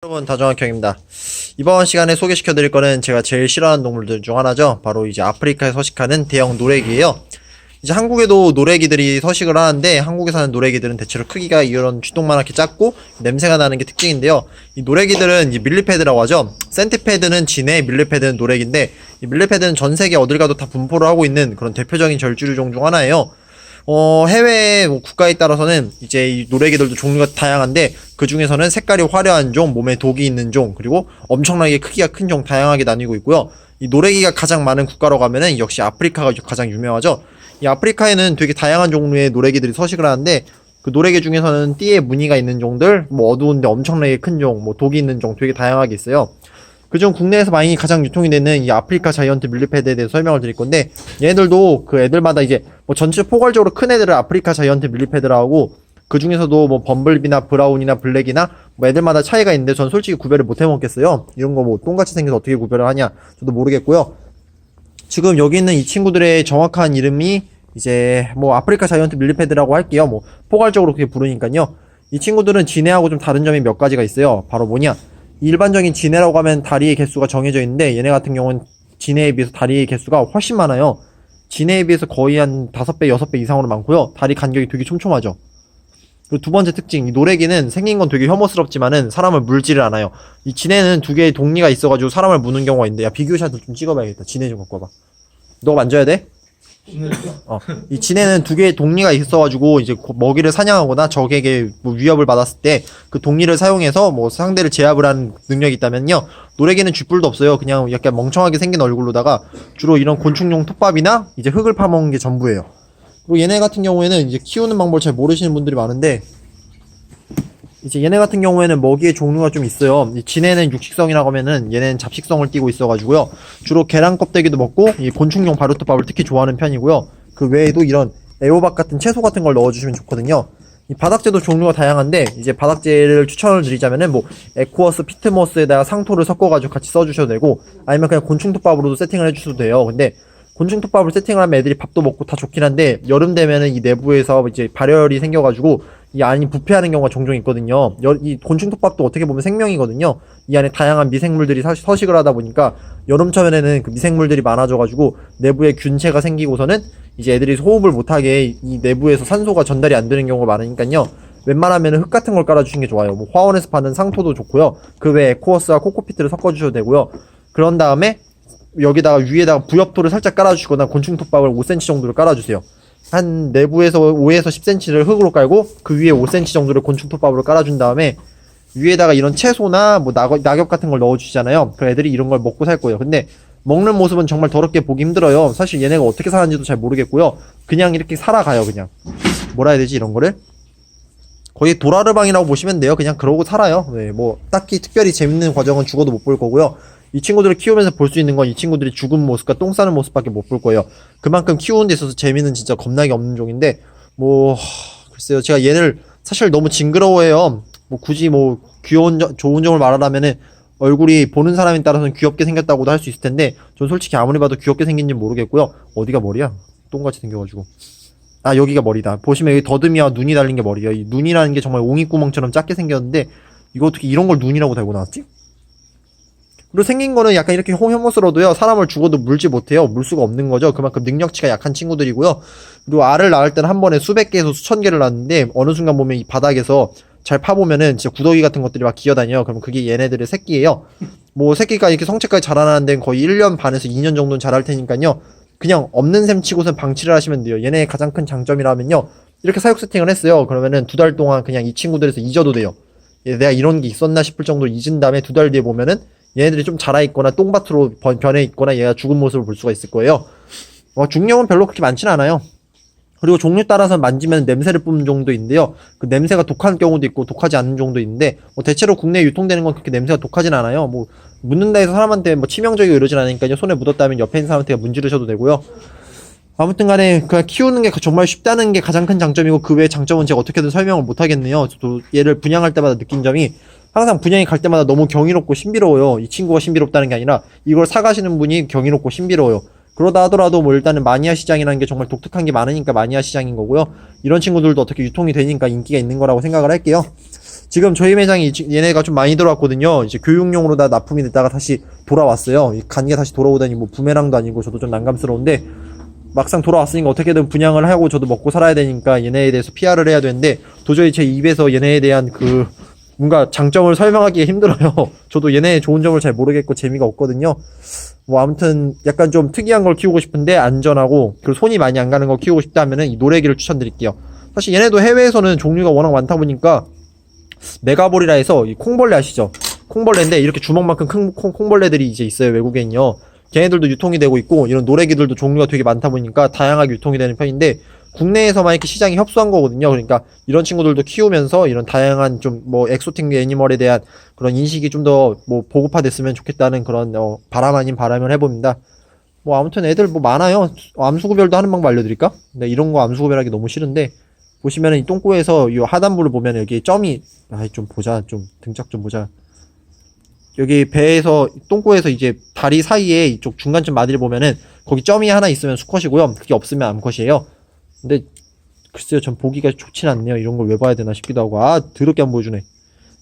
여러분, 다정학형입니다. 이번 시간에 소개시켜드릴 거는 제가 제일 싫어하는 동물들 중 하나죠. 바로 이제 아프리카에 서식하는 대형 노래기예요. 이제 한국에도 노래기들이 서식을 하는데, 한국에 사는 노래기들은 대체로 크기가 이런 쥐똥만하게 작고 냄새가 나는 게 특징인데요. 이 노래기들은 이 밀리패드라고 하죠. 센티패드는 진해, 밀리패드는 노래기인데, 이 밀리패드는 전 세계 어딜 가도 다 분포를 하고 있는 그런 대표적인 절주류종 중 하나예요. 해외 국가에 따라서는 이제 이 노래기들도 종류가 다양한데, 그 중에서는 색깔이 화려한 종, 몸에 독이 있는 종, 그리고 엄청나게 크기가 큰 종 다양하게 나뉘고 있고요. 이 노래기가 가장 많은 국가로 가면은 역시 아프리카가 가장 유명하죠. 이 아프리카에는 되게 다양한 종류의 노래기들이 서식을 하는데, 그 노래기 중에서는 띠에 무늬가 있는 종들, 뭐 어두운데 엄청나게 큰 종, 뭐 독이 있는 종 되게 다양하게 있어요. 그중 국내에서 많이 가장 유통이 되는 이 아프리카 자이언트 밀리패드에 대해서 설명을 드릴 건데, 얘네들도 그 애들마다 이제 뭐 전체 포괄적으로 큰 애들을 아프리카 자이언트 밀리패드라고 하고, 그 중에서도 뭐 범블비나 브라운이나 블랙이나 뭐 애들마다 차이가 있는데, 전 솔직히 구별을 못 해먹겠어요. 이런 거 뭐 똥같이 생겨서 어떻게 구별을 하냐 저도 모르겠고요. 지금 여기 있는 이 친구들의 정확한 이름이 이제 뭐 아프리카 자이언트 밀리패드라고 할게요. 뭐 포괄적으로 그렇게 부르니까요. 이 친구들은 진해하고 좀 다른 점이 몇 가지가 있어요. 바로 뭐냐, 일반적인 진해라고 하면 다리의 개수가 정해져 있는데, 얘네 같은 경우는 진해에 비해서 다리의 개수가 훨씬 많아요. 진해에 비해서 거의 한 5배, 6배 이상으로 많고요. 다리 간격이 되게 촘촘하죠. 그리고 두 번째 특징, 이 노래기는 생긴 건 되게 혐오스럽지만은 사람을 물지를 않아요. 이 진해는 두 개의 독리가 있어가지고 사람을 무는 경우가 있는데, 야, 비교샷을 좀 찍어봐야겠다. 진해 좀 갖고 와봐. 너가 만져야 돼? 이 진해는 두 개의 독리가 있어가지고 이제 먹이를 사냥하거나 적에게 뭐 위협을 받았을 때 그 독리를 사용해서 뭐 상대를 제압을 하는 능력이 있다면요, 노래기는 쥐뿔도 없어요. 그냥 약간 멍청하게 생긴 얼굴로다가 주로 이런 곤충용 톱밥이나 이제 흙을 파먹는 게 전부예요. 그리고 얘네 같은 경우에는 이제 키우는 방법을 잘 모르시는 분들이 많은데, 이제 얘네 같은 경우에는 먹이의 종류가 좀 있어요. 이 진해는 육식성이라고 하면은 얘네는 잡식성을 띠고 있어가지고요. 주로 계란 껍데기도 먹고 이 곤충용 바루트밥을 특히 좋아하는 편이고요. 그 외에도 이런 애호박 같은 채소 같은 걸 넣어주시면 좋거든요. 이 바닥재도 종류가 다양한데, 이제 바닥재를 추천을 드리자면은 뭐 에코어스, 피트모스에다가 상토를 섞어가지고 같이 써주셔도 되고, 아니면 그냥 곤충톱밥으로도 세팅을 해주셔도 돼요. 근데 곤충톱밥을 세팅을 하면 애들이 밥도 먹고 다 좋긴 한데, 여름 되면은 이 내부에서 이제 발열이 생겨가지고 이 안이 부패하는 경우가 종종 있거든요. 이 곤충톱밥도 어떻게 보면 생명이거든요. 이 안에 다양한 미생물들이 서식을 하다 보니까 여름철에는 그 미생물들이 많아져가지고 내부에 균체가 생기고서는 이제 애들이 호흡을 못하게 이 내부에서 산소가 전달이 안 되는 경우가 많으니까요. 웬만하면 흙 같은 걸 깔아주시는 게 좋아요. 뭐 화원에서 파는 상토도 좋고요. 그 외에 에코어스와 코코피트를 섞어주셔도 되고요. 그런 다음에 여기다가 위에다가 부엽토를 살짝 깔아주시거나 곤충톱밥을 5cm 정도를 깔아주세요. 한 내부에서 5에서 10cm를 흙으로 깔고 그 위에 5cm 정도를 곤충톱밥으로 깔아준 다음에 위에다가 이런 채소나 뭐 낙엽 같은 걸 넣어주시잖아요. 그 애들이 이런 걸 먹고 살 거예요. 근데 먹는 모습은 정말 더럽게 보기 힘들어요. 사실 얘네가 어떻게 사는지도 잘 모르겠고요. 그냥 이렇게 살아가요. 그냥 뭐라 해야 되지, 이런 거를 거의 도라르방이라고 보시면 돼요. 그냥 그러고 살아요. 네, 뭐 딱히 특별히 재밌는 과정은 죽어도 못 볼 거고요. 이 친구들을 키우면서 볼 수 있는 건 이 친구들이 죽은 모습과 똥 싸는 모습밖에 못 볼 거예요. 그만큼 키우는 데 있어서 재미는 진짜 겁나게 없는 종인데, 뭐 글쎄요, 제가 얘를 사실 너무 징그러워해요. 뭐 굳이 뭐 좋은 점을 말하라면은 얼굴이 보는 사람에 따라서는 귀엽게 생겼다고도 할 수 있을 텐데, 전 솔직히 아무리 봐도 귀엽게 생긴지 모르겠고요. 어디가 머리야? 똥같이 생겨가지고. 아, 여기가 머리다. 보시면 여기 더듬이와 눈이 달린 게 머리예요. 이 눈이라는 게 정말 옹이구멍처럼 작게 생겼는데, 이거 어떻게 이런 걸 눈이라고 달고 나왔지? 그리고 생긴 거는 약간 이렇게 혐오스러워도요, 사람을 죽어도 물지 못해요. 물 수가 없는 거죠. 그만큼 능력치가 약한 친구들이고요. 그리고 알을 낳을 때는 한 번에 수백 개에서 수천 개를 낳는데, 어느 순간 보면 이 바닥에서 잘 파보면은 진짜 구더기 같은 것들이 막 기어다녀요. 그럼 그게 얘네들의 새끼예요. 뭐 새끼가 이렇게 성체까지 자라나는 데는 거의 1년 반에서 2년 정도는 자랄 테니까요. 그냥 없는 셈 치고선 방치를 하시면 돼요. 얘네의 가장 큰 장점이라면요, 이렇게 사육 세팅을 했어요. 그러면은 2달 동안 그냥 이 친구들에서 잊어도 돼요. 내가 이런 게 있었나 싶을 정도로 잊은 다음에 2달 뒤에 보면은 얘네들이 좀 자라있거나 똥밭으로 변해 있거나 얘가 죽은 모습을 볼 수가 있을 거예요. 중력은 별로 그렇게 많진 않아요. 그리고 종류 따라서 만지면 냄새를 뿜는 종도 있는데요. 그 냄새가 독한 경우도 있고 독하지 않은 종도 있는데, 대체로 국내에 유통되는 건 그렇게 냄새가 독하진 않아요. 뭐 묻는다 해서 사람한테 뭐 치명적이고 이러진 않으니까요. 손에 묻었다면 옆에 있는 사람한테 문지르셔도 되고요. 아무튼 간에 그냥 키우는 게 정말 쉽다는 게 가장 큰 장점이고, 그 외의 장점은 제가 어떻게든 설명을 못 하겠네요. 저도 얘를 분양할 때마다 느낀 점이, 항상 분양이 갈 때마다 너무 경이롭고 신비로워요. 이 친구가 신비롭다는 게 아니라 이걸 사가시는 분이 경이롭고 신비로워요. 그러다 하더라도 뭐 일단은 마니아 시장이라는 게 정말 독특한 게 많으니까 마니아 시장인 거고요. 이런 친구들도 어떻게 유통이 되니까 인기가 있는 거라고 생각을 할게요. 지금 저희 매장이 얘네가 좀 많이 들어왔거든요. 이제 교육용으로 다 납품이 됐다가 다시 돌아왔어요. 이 간기가 다시 돌아오다니 뭐 부메랑도 아니고 저도 좀 난감스러운데 막상 돌아왔으니까 어떻게든 분양을 하고 저도 먹고 살아야 되니까 얘네에 대해서 PR을 해야 되는데 도저히 제 입에서 얘네에 대한 그 뭔가 장점을 설명하기가 힘들어요. 저도 얘네의 좋은 점을 잘 모르겠고 재미가 없거든요. 뭐 아무튼 약간 좀 특이한 걸 키우고 싶은데 안전하고 그리고 손이 많이 안 가는 걸 키우고 싶다 하면은 이 노래기를 추천드릴게요. 사실 얘네도 해외에서는 종류가 워낙 많다 보니까 메가볼이라 해서 이 콩벌레 아시죠? 콩벌레인데 이렇게 주먹만큼 큰 콩벌레들이 이제 있어요, 외국엔요. 걔네들도 유통이 되고 있고 이런 노래기들도 종류가 되게 많다 보니까 다양하게 유통이 되는 편인데 국내에서만 이렇게 시장이 협소한 거거든요. 그러니까 이런 친구들도 키우면서 이런 다양한 좀 뭐 엑소틱 애니멀에 대한 그런 인식이 좀 더 뭐 보급화됐으면 좋겠다는 그런 바람 아닌 바람을 해봅니다. 뭐 아무튼 애들 뭐 많아요. 암수구별도 하는 방법 알려드릴까? 네, 이런 거 암수구별하기 너무 싫은데 보시면은 이 똥꼬에서 이 하단부를 보면 여기 점이 좀 보자, 좀 등짝 좀 보자. 여기 배에서 똥꼬에서 이제 다리 사이에 이쪽 중간쯤 마디를 보면은 거기 점이 하나 있으면 수컷이고요. 그게 없으면 암컷이에요. 근데 글쎄요, 전 보기가 좋진 않네요. 이런 걸 왜 봐야 되나 싶기도 하고. 더럽게 안 보여주네.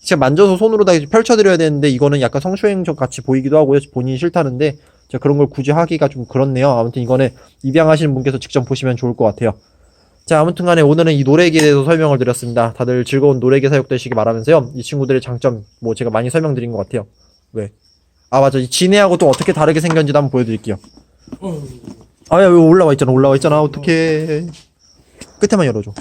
제가 만져서 손으로 다 펼쳐드려야 되는데 이거는 약간 성추행적 같이 보이기도 하고요. 본인이 싫다는데 제가 그런 걸 굳이 하기가 좀 그렇네요. 아무튼 이거는 입양하시는 분께서 직접 보시면 좋을 것 같아요. 자, 아무튼 간에 오늘은 이 노래기에 대해서 설명을 드렸습니다. 다들 즐거운 노래기 사육되시기 바라면서요. 이 친구들의 장점 뭐 제가 많이 설명드린 것 같아요. 왜? 맞아. 이 진해하고 또 어떻게 다르게 생겼는지도 한번 보여드릴게요. 야, 여기 올라와 있잖아. 어떡해. 끝에만 열어줘.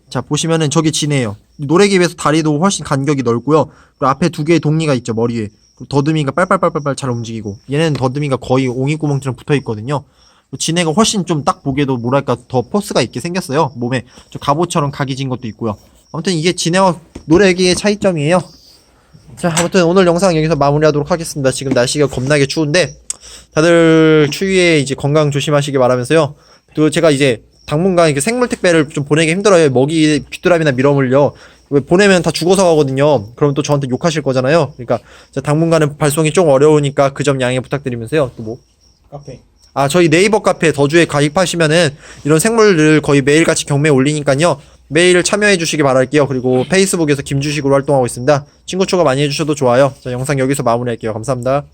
자, 보시면은 저기 진해요. 노래기에 비해서 다리도 훨씬 간격이 넓고요. 그리고 앞에 두 개의 동리가 있죠, 머리에. 그리고 더듬이가 빨빨빨빨빨 잘 움직이고. 얘네는 더듬이가 거의 옹이구멍처럼 붙어 있거든요. 진해가 훨씬 좀 딱 보기에도 뭐랄까 더 포스가 있게 생겼어요. 몸에 좀 갑옷처럼 각이 진 것도 있고요. 아무튼 이게 진해와 노래기의 차이점이에요. 자, 아무튼 오늘 영상 여기서 마무리하도록 하겠습니다. 지금 날씨가 겁나게 추운데 다들 추위에 이제 건강 조심하시기 바라면서요. 또 제가 이제 당분간 이렇게 생물 택배를 좀 보내기 힘들어요. 먹이 귀뚜라미나 밀어물요. 왜 보내면 다 죽어서 가거든요. 그럼 또 저한테 욕하실 거잖아요. 그러니까 당분간은 발송이 좀 어려우니까 그 점 양해 부탁드리면서요. 또 뭐? 카페. 저희 네이버 카페 더주에 가입하시면은 이런 생물들 거의 매일같이 경매에 올리니까요. 매일 참여해 주시기 바랄게요. 그리고 페이스북에서 김주식으로 활동하고 있습니다. 친구 추가 많이 해주셔도 좋아요. 자, 영상 여기서 마무리할게요. 감사합니다.